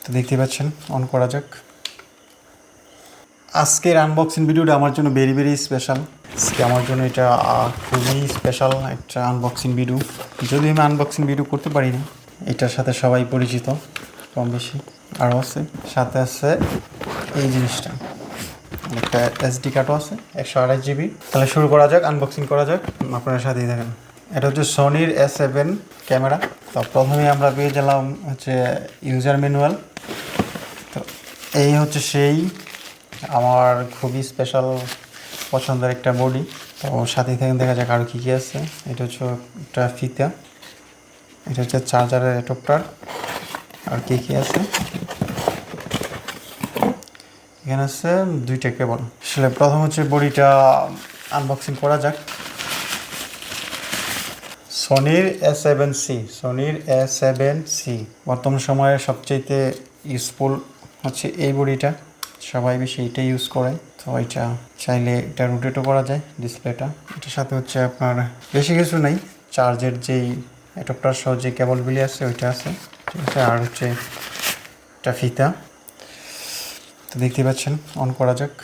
তো দেখতে পাচ্ছেন, অন করা যাক। আজকের আনবক্সিং ভিডিওটা আমার জন্য ভেরি ভেরি স্পেশাল। আজকে আমার জন্য এটা খুবই স্পেশাল একটা আনবক্সিং ভিডিও। যদি আমি আনবক্সিং ভিডিও করতে পারি না, এটার সাথে সবাই পরিচিত কম বেশি। আরও আছে, সাথে আছে এই জিনিসটা, একটা এসডি কার্ডও আছে 128 GB। তাহলে শুরু করা যাক, আনবক্সিং করা যাক, আপনারা সাথেই দেখেন। এটা হচ্ছে সোনির A7 ক্যামেরা। তো প্রথমে আমরা পেয়ে গেলাম হচ্ছে ইউজার ম্যানুয়াল। তো এই হচ্ছে সেই আমার খুবই স্পেশাল পছন্দের একটা বডি। তো সাথে থেকে দেখা যাক আরও কী কী আছে। এটা হচ্ছে একটা ফিতা, এটা হচ্ছে চার্জারের অ্যাডাপ্টার, আর কী কী আছে এখানে আছে 2টা কেবল। আসলে প্রথম হচ্ছে বডিটা আনবক্সিং করা যাক। সোনির A7C বর্তমান সময়ে সবচেয়ে ইউজফুল হচ্ছে এই বডিটা, সবাই বেশি এটা ইউজ করে। তো এটা চাইলে এটা রোটেটও করা যায় ডিসপ্লেটা। এটার সাথে হচ্ছে আপনার বেশি কিছু নেই, চার্জের যেই অ্যাডাপ্টার সহ যে কেবলগুলি আছে ওইটা আছে, ঠিক আছে। আর হচ্ছে এটা ফিতা। তো দেখতে পাচ্ছেন, অন করা যাক।